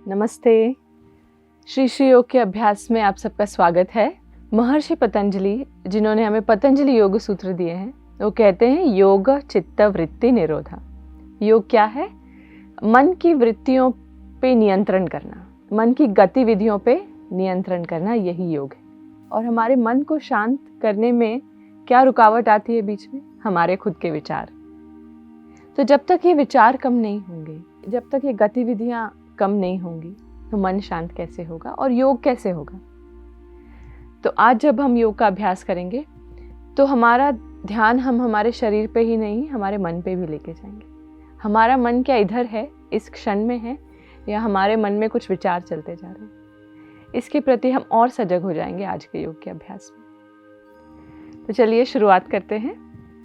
नमस्ते। श्री श्री योग के अभ्यास में आप सबका स्वागत है। महर्षि पतंजलि, जिन्होंने हमें पतंजलि योग सूत्र दिए हैं, वो कहते हैं योग चित्त वृत्ति निरोधा। योग क्या है? मन की वृत्तियों पे नियंत्रण करना, मन की गतिविधियों पे नियंत्रण करना, यही योग है। और हमारे मन को शांत करने में क्या रुकावट आती है बीच में? हमारे खुद के विचार। तो जब तक ये विचार कम नहीं होंगे, जब तक ये गतिविधियां कम नहीं होंगी, तो मन शांत कैसे होगा और योग कैसे होगा? तो आज जब हम योग का अभ्यास करेंगे तो हमारा ध्यान हम हमारे शरीर पे ही नहीं, हमारे मन पे भी लेके जाएंगे। हमारा मन क्या इधर है, इस क्षण में है, या हमारे मन में कुछ विचार चलते जा रहे हैं, इसके प्रति हम और सजग हो जाएंगे आज के योग के अभ्यास में। तो चलिए शुरुआत करते हैं।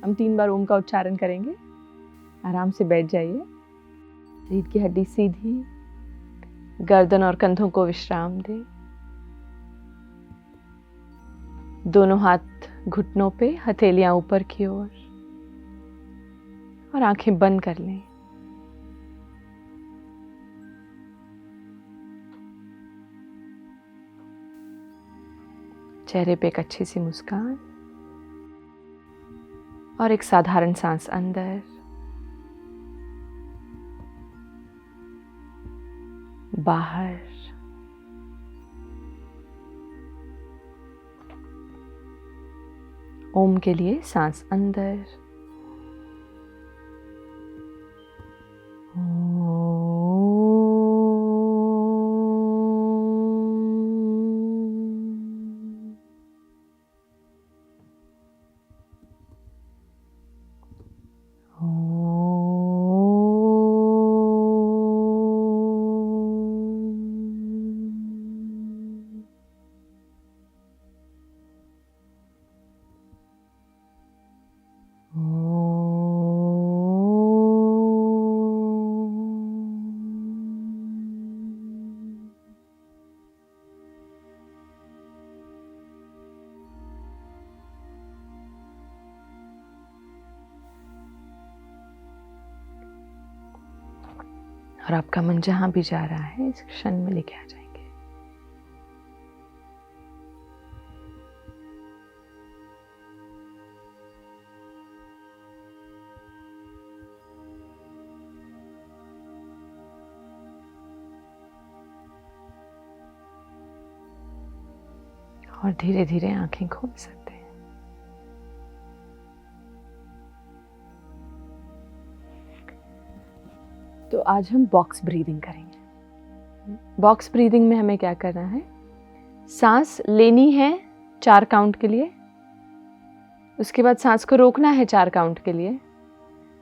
हम 3 बार ओम का उच्चारण करेंगे। आराम से बैठ जाइए। रीढ़ की हड्डी सीधी, गर्दन और कंधों को विश्राम दें। दोनों हाथ घुटनों पे, हथेलियां ऊपर की ओर, और आंखें बंद कर लें। चेहरे पे एक अच्छी सी मुस्कान और एक साधारण सांस अंदर, बाहर। ओम के लिए सांस अंदर, और आपका मन जहां भी जा रहा है, इस क्षण में लेके आ जाएंगे। और धीरे धीरे आंखें खोल सकते हैं। तो आज हम बॉक्स ब्रीदिंग करेंगे। बॉक्स ब्रीदिंग में हमें क्या करना है? सांस लेनी है 4 काउंट के लिए, उसके बाद सांस को रोकना है 4 काउंट के लिए,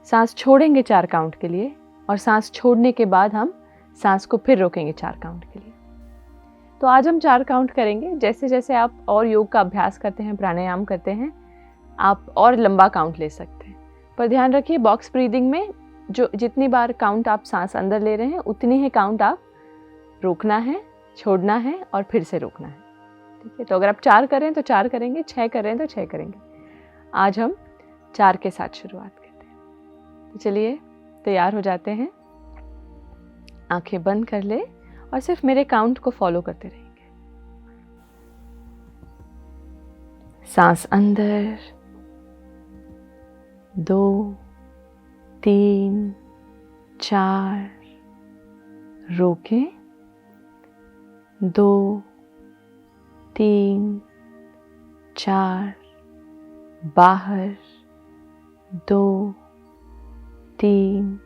सांस छोड़ेंगे 4 काउंट के लिए, और सांस छोड़ने के बाद हम सांस को फिर रोकेंगे 4 काउंट के लिए। तो आज हम 4 काउंट करेंगे। जैसे जैसे आप और योग का अभ्यास करते हैं, प्राणायाम करते हैं, आप और लंबा काउंट ले सकते हैं। पर ध्यान रखिए, बॉक्स ब्रीदिंग में जो जितनी बार काउंट आप सांस अंदर ले रहे हैं, उतनी ही काउंट आप रोकना है, छोड़ना है और फिर से रोकना है। ठीक है? तो अगर आप 4 कर रहे हैं तो 4 करेंगे, 6 कर रहे हैं तो 6 करेंगे। आज हम 4 के साथ शुरुआत करते हैं। तो चलिए तैयार हो जाते हैं। आंखें बंद कर ले और सिर्फ मेरे काउंट को फॉलो करते रहेंगे। सांस अंदर, 2, 3, 4, रोकें, 2, 3, 4, बाहर, 2, 3,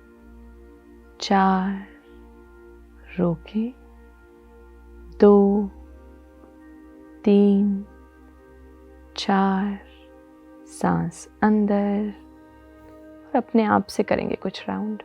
4, रोकें, 2, 3, 4, सांस अंदर, और अपने आप से करेंगे कुछ राउंड।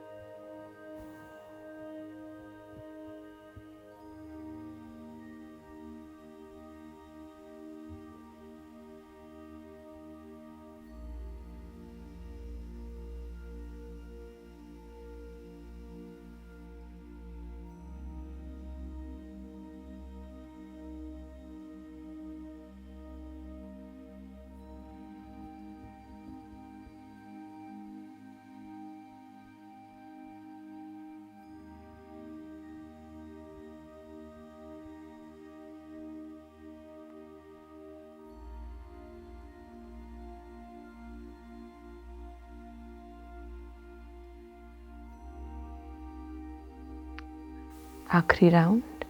आखिरी राउंड,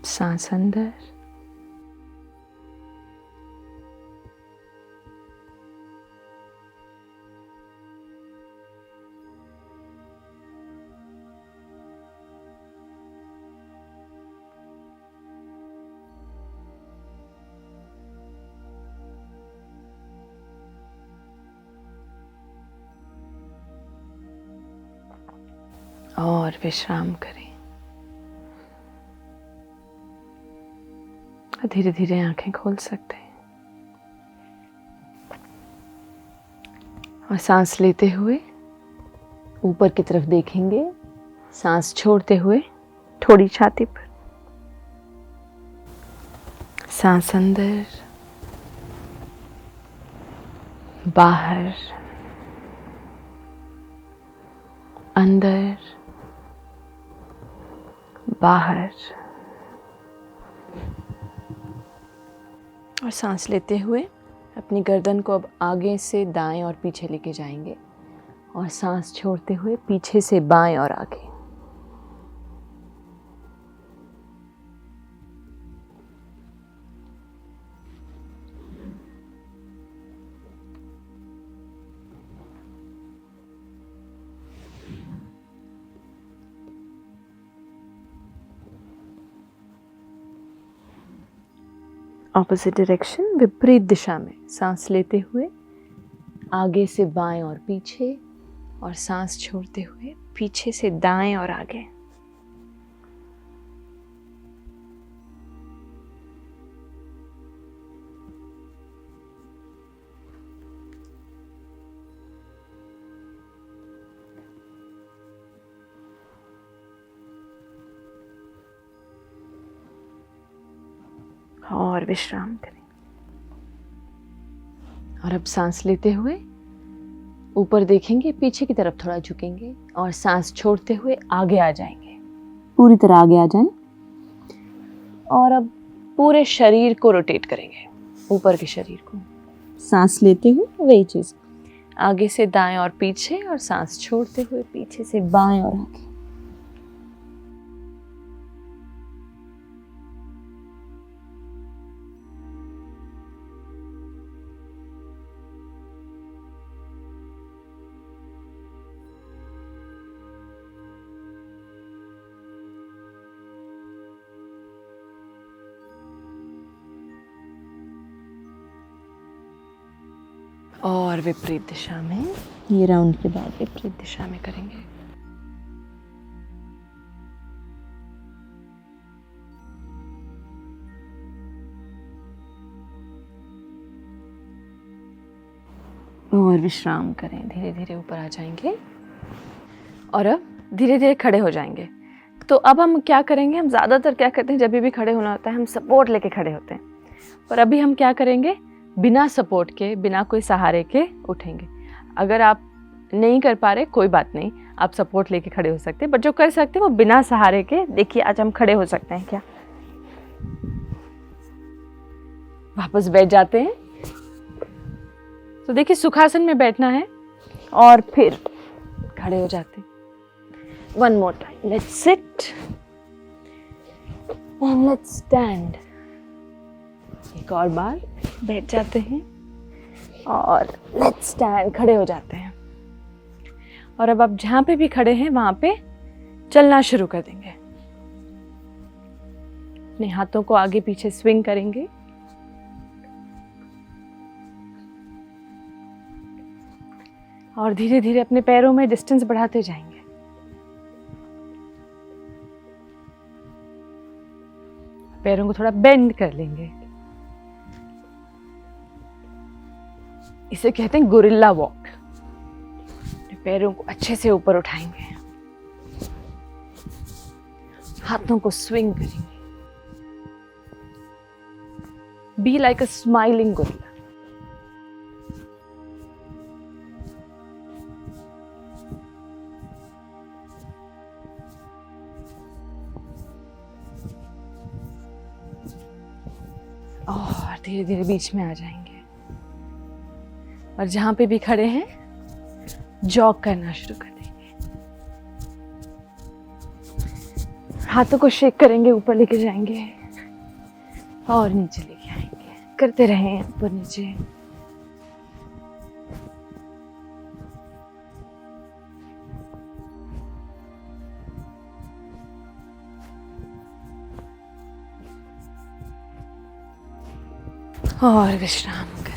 सांस अंदर और विश्राम करें। धीरे धीरे आंखें खोल सकते हैं और सांस लेते हुए ऊपर की तरफ देखेंगे, सांस छोड़ते हुए थोड़ी छाती पर, सांस अंदर बाहर, अंदर बाहर। और सांस लेते हुए अपनी गर्दन को अब आगे से दाएं और पीछे लेके जाएंगे और सांस छोड़ते हुए पीछे से बाएं और आगे। ऑपोजिट डायरेक्शन, विपरीत दिशा में सांस लेते हुए आगे से बाएं और पीछे, और सांस छोड़ते हुए पीछे से दाएं और आगे। और विश्राम करें। और अब सांस लेते हुए ऊपर देखेंगे, पीछे की तरफ थोड़ा झुकेंगे और सांस छोड़ते हुए आगे आ जाएंगे, पूरी तरह आगे आ जाएं। और अब पूरे शरीर को रोटेट करेंगे, ऊपर के शरीर को। सांस लेते हुए वही चीज, आगे से दाएं और पीछे, और सांस छोड़ते हुए पीछे से बाएं और आगे। और विपरीत दिशा में, ये राउंड के बाद विपरीत दिशा में करेंगे। और विश्राम करें, धीरे धीरे ऊपर आ जाएंगे और अब धीरे धीरे खड़े हो जाएंगे। तो अब हम क्या करेंगे, हम ज़्यादातर क्या करते हैं, जब भी खड़े होना होता है हम सपोर्ट लेके खड़े होते हैं, पर अभी हम क्या करेंगे, बिना सपोर्ट के, बिना कोई सहारे के उठेंगे। अगर आप नहीं कर पा रहे कोई बात नहीं, आप सपोर्ट लेके खड़े हो सकते हैं, बट जो कर सकते हैं वो बिना सहारे के। देखिए आज हम खड़े हो सकते हैं क्या, वापस बैठ जाते हैं। तो देखिए सुखासन में बैठना है और फिर खड़े हो जाते हैं। One more time, let's sit and let's stand. एक और बार बैठ जाते हैं और लेट्स स्टैंड, खड़े हो जाते हैं। और अब आप जहां पे भी खड़े हैं वहां पे चलना शुरू कर देंगे। अपने हाथों को आगे पीछे स्विंग करेंगे। और धीरे धीरे अपने पैरों में डिस्टेंस बढ़ाते जाएंगे। पैरों को थोड़ा बेंड कर लेंगे। इसे कहते हैं गोरिल्ला वॉक। पैरों को अच्छे से ऊपर उठाएंगे, हाथों को स्विंग करेंगे। Be like a smiling gorilla. और धीरे धीरे बीच में आ जाएंगे और जहां पे भी खड़े हैं जॉग करना शुरू कर देंगे। हाथों को शेक करेंगे, ऊपर लेके जाएंगे और नीचे लेके आएंगे। करते रहें ऊपर नीचे। और विश्राम करें।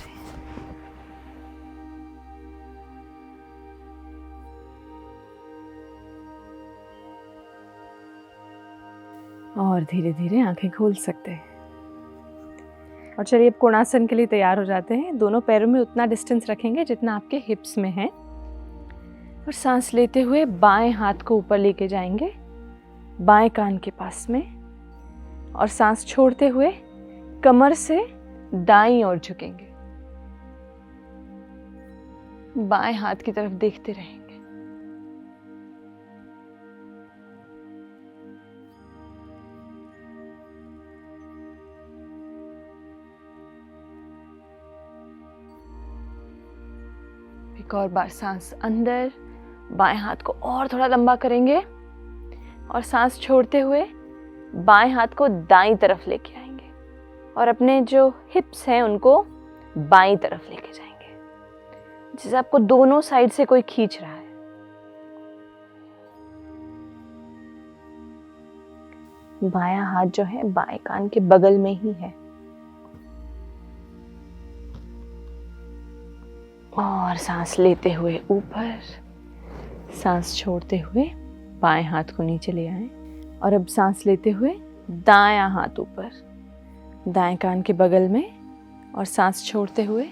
और धीरे धीरे आंखें खोल सकते हैं। और चलिए अब कोणासन के लिए तैयार हो जाते हैं। दोनों पैरों में उतना डिस्टेंस रखेंगे जितना आपके हिप्स में है। और सांस लेते हुए बाएं हाथ को ऊपर लेके जाएंगे, बाएं कान के पास में। और सांस छोड़ते हुए कमर से दाईं ओर झुकेंगे, बाएं हाथ की तरफ देखते रहेंगे। एक और बार सांस अंदर, बाएं हाथ को और थोड़ा लंबा करेंगे और सांस छोड़ते हुए बाएं हाथ को दाईं तरफ लेके आएंगे और अपने जो हिप्स हैं उनको बाईं तरफ लेके जाएंगे, जैसे आपको दोनों साइड से कोई खींच रहा है। बायां हाथ जो है बाएं कान के बगल में ही है। और सांस लेते हुए ऊपर, सांस छोड़ते हुए बाएं हाथ को नीचे ले आएं। और अब सांस लेते हुए दायां हाथ ऊपर, दाएं कान के बगल में। और सांस छोड़ते हुए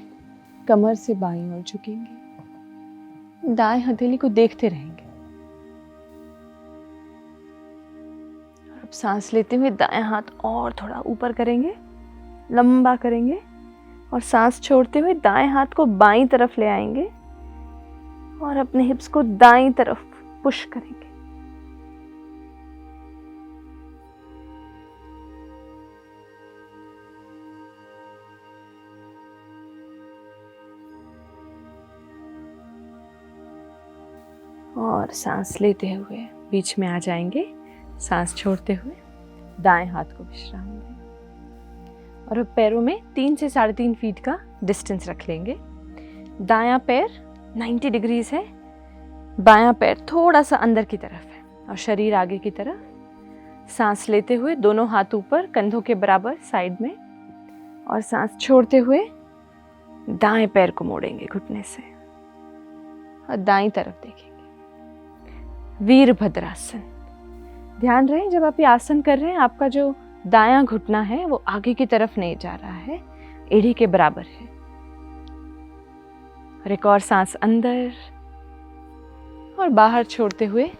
कमर से बाईं ओर झुकेंगे, दाएं हथेली को देखते रहेंगे। और अब सांस लेते हुए दायां हाथ और थोड़ा ऊपर करेंगे, लंबा करेंगे। और सांस छोड़ते हुए दाएं हाथ को बाईं तरफ ले आएंगे और अपने हिप्स को दाईं तरफ पुश करेंगे। और सांस लेते हुए बीच में आ जाएंगे, सांस छोड़ते हुए दाएं हाथ को विश्राम दें। और अब पैरों में 3 से 3.5 फीट का डिस्टेंस रख लेंगे। दायां पैर 90 डिग्रीज है, बायां पैर थोड़ा सा अंदर की तरफ है और शरीर आगे की तरफ। सांस लेते हुए दोनों हाथ ऊपर, कंधों के बराबर साइड में। और सांस छोड़ते हुए दाएं पैर को मोड़ेंगे घुटने से और दाईं तरफ देखेंगे। वीरभद्रासन। ध्यान रहे जब आप ये आसन कर रहे हैं, आपका जो दायां घुटना है वो आगे की तरफ नहीं जा रहा है, एड़ी के बराबर है। और एक और सांस अंदर और बाहर छोड़ते हुए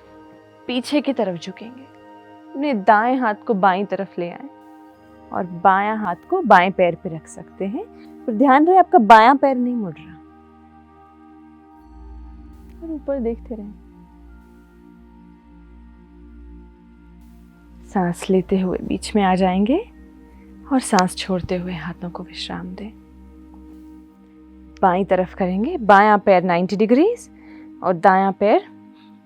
पीछे की तरफ झुकेंगे। अपने दाएं हाथ को बाईं तरफ ले आएं और बायां हाथ को बाएं पैर पे रख सकते हैं। पर ध्यान रहे आपका बायां पैर नहीं मुड़ रहा और ऊपर देखते रहें। सांस लेते हुए बीच में आ जाएंगे और सांस छोड़ते हुए हाथों को विश्राम दें। बाईं तरफ करेंगे, बायां पैर 90 डिग्रीज और दायां पैर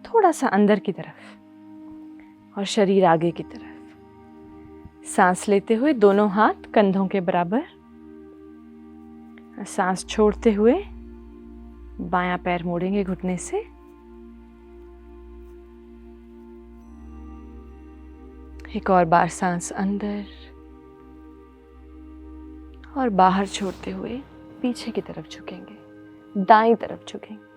थोड़ा सा अंदर की तरफ और शरीर आगे की तरफ। सांस लेते हुए दोनों हाथ कंधों के बराबर। सांस छोड़ते हुए बायां पैर मोड़ेंगे घुटने से। एक और बार सांस अंदर और बाहर छोड़ते हुए पीछे की तरफ झुकेंगे, दाईं तरफ झुकेंगे।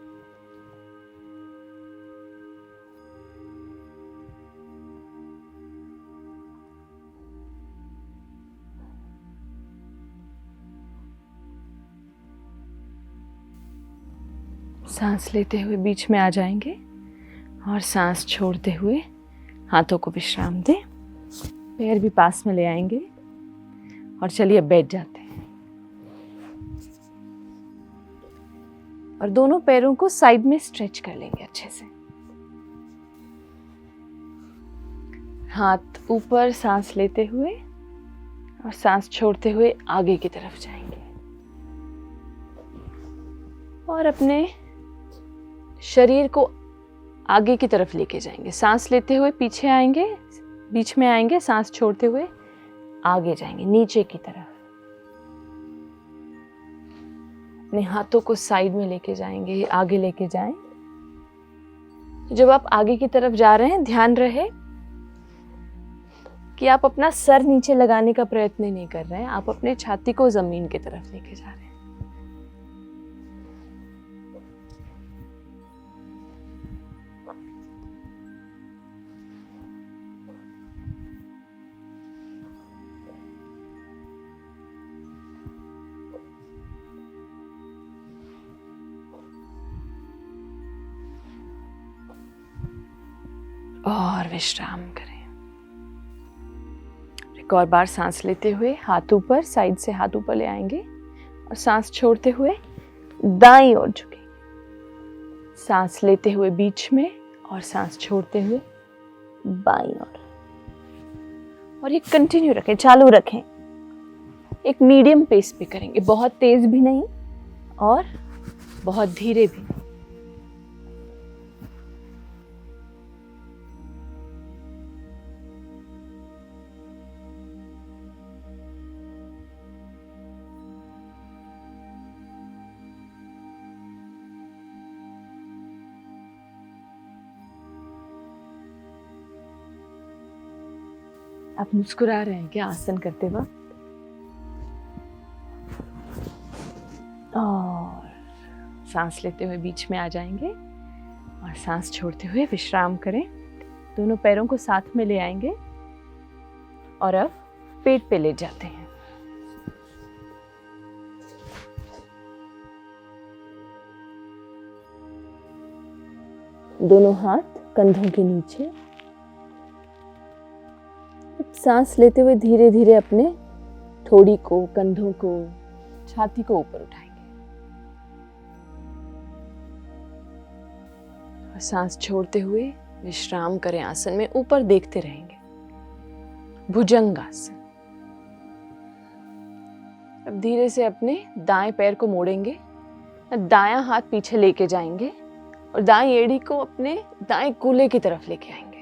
सांस लेते हुए बीच में आ जाएंगे और सांस छोड़ते हुए हाथों को विश्राम दें। पैर भी पास में ले आएंगे और चलिए बैठ जाते हैं। और दोनों पैरों को साइड में स्ट्रेच कर लेंगे अच्छे से। हाथ ऊपर सांस लेते हुए और सांस छोड़ते हुए आगे की तरफ जाएंगे और अपने शरीर को आगे की तरफ लेके जाएंगे। सांस लेते हुए पीछे आएंगे, बीच में आएंगे, सांस छोड़ते हुए आगे जाएंगे नीचे की तरफ। अपने हाथों को साइड में लेके जाएंगे, आगे लेके जाएं। जब आप आगे की तरफ जा रहे हैं, ध्यान रहे कि आप अपना सर नीचे लगाने का प्रयत्न नहीं कर रहे हैं, आप अपने छाती को जमीन की तरफ लेके जा रहे हैं। और विश्राम करें। एक और बार सांस लेते हुए हाथ ऊपर, साइड से हाथ ऊपर ले आएंगे और सांस छोड़ते हुए दाईं ओर झुकेंगे। सांस लेते हुए बीच में और सांस छोड़ते हुए बाईं ओर। और ये कंटिन्यू रखें, चालू रखें। एक मीडियम पेस पे करेंगे, बहुत तेज भी नहीं और बहुत धीरे भी नहीं। आप मुस्कुरा रहे हैं क्या आसन करते वक्त? और सांस लेते हुए बीच में आ जाएंगे और सांस छोड़ते हुए विश्राम करें। दोनों पैरों को साथ में ले आएंगे और अब पेट पे लेट जाते हैं। दोनों हाथ कंधों के नीचे। सांस लेते हुए धीरे धीरे अपने ठोड़ी को, कंधों को, छाती को ऊपर उठाएंगे और सांस छोड़ते हुए विश्राम करें। आसन में ऊपर देखते रहेंगे, भुजंगासन। अब धीरे से अपने दाएं पैर को मोड़ेंगे, दायां हाथ पीछे लेके जाएंगे और दाएं एड़ी को अपने दाएं कूल्हे की तरफ लेके आएंगे।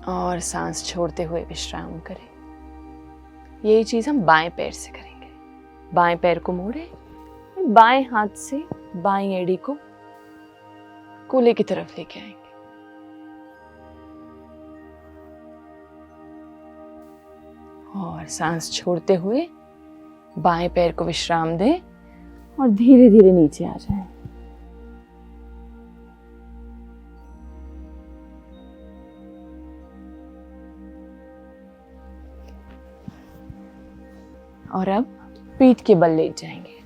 और सांस छोड़ते हुए विश्राम करें। यही चीज हम बाएं पैर से करेंगे। बाएं पैर को मोड़े, बाएं हाथ से बाएं एड़ी को कूल्हे की तरफ लेके आएंगे। और सांस छोड़ते हुए बाएं पैर को विश्राम दें और धीरे धीरे नीचे आ जाएं। और अब पीठ के बल लेट जाएंगे।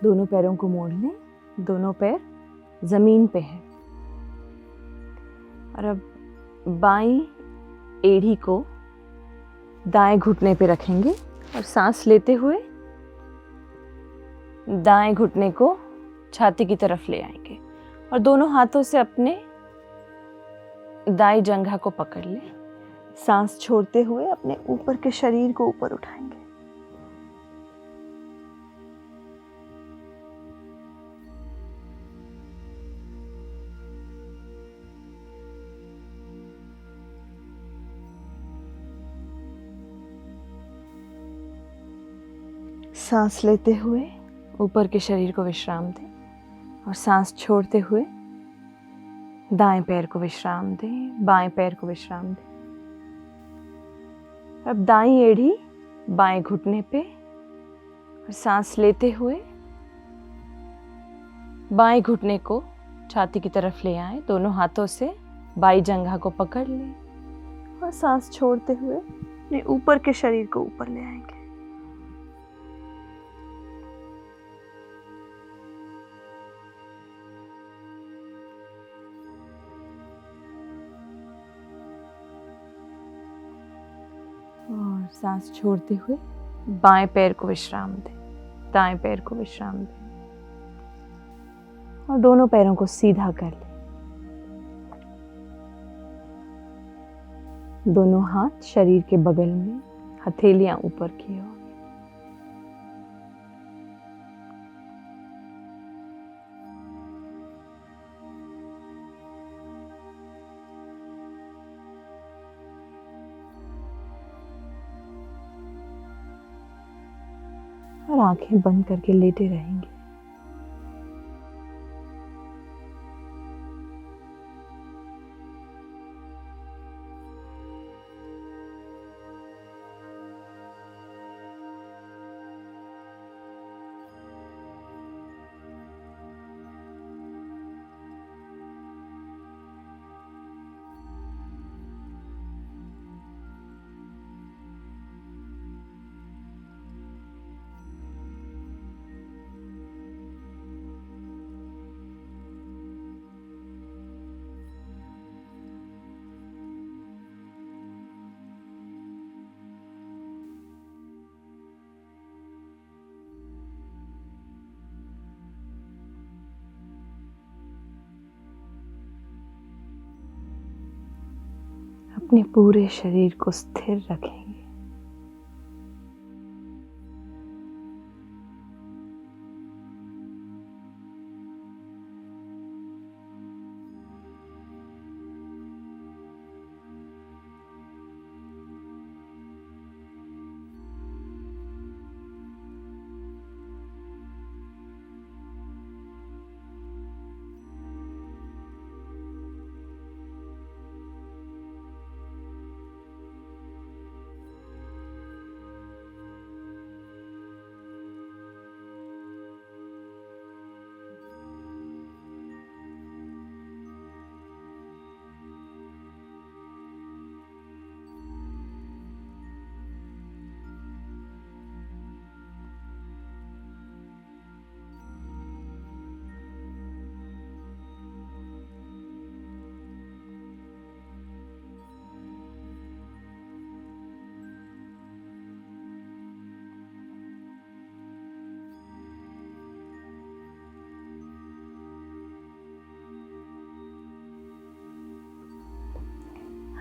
दोनों पैरों को मोड़ लें, दोनों पैर जमीन पे हैं। और अब बाईं एड़ी को दाएं घुटने पे रखेंगे और सांस लेते हुए दाएं घुटने को छाती की तरफ ले आएंगे और दोनों हाथों से अपने दाईं जंघा को पकड़ लें। सांस छोड़ते हुए अपने ऊपर के शरीर को ऊपर उठाएंगे। सांस लेते हुए ऊपर के शरीर को विश्राम दें और सांस छोड़ते हुए दाएं पैर को विश्राम दें, बाएं पैर को विश्राम दें। अब दाईं एड़ी बाएं घुटने पे और सांस लेते हुए बाएं घुटने को छाती की तरफ ले आएं। दोनों हाथों से बाईं जंघा को पकड़ लें और सांस छोड़ते हुए अपने ऊपर के शरीर को ऊपर ले आएंगे। और सांस छोड़ते हुए बाएं पैर को विश्राम दें, दाएं पैर को विश्राम दें और दोनों पैरों को सीधा कर लें। दोनों हाथ शरीर के बगल में, हथेलियां ऊपर की ओर। और आंखें बंद करके लेटे रहेंगे। अपने पूरे शरीर को स्थिर रखेंगे।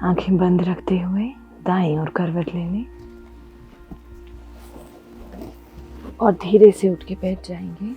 आंखें बंद रखते हुए दाईं ओर करवट ले लें और धीरे से उठ के बैठ जाएंगे।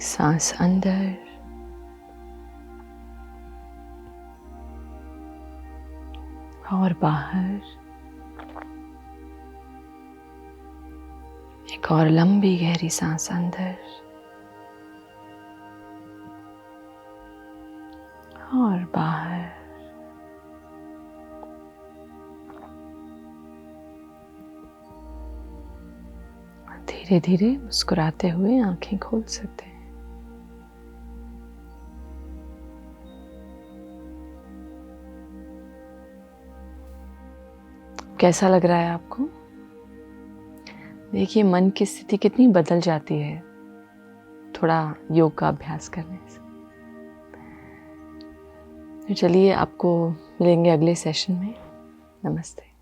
सांस अंदर और बाहर। एक और लंबी गहरी सांस अंदर और बाहर। धीरे धीरे मुस्कुराते हुए आंखें खोल सकते हैं। कैसा लग रहा है आपको? देखिए मन की स्थिति कितनी बदल जाती है थोड़ा योग का अभ्यास करने से। तो चलिए आपको मिलेंगे अगले सेशन में। नमस्ते।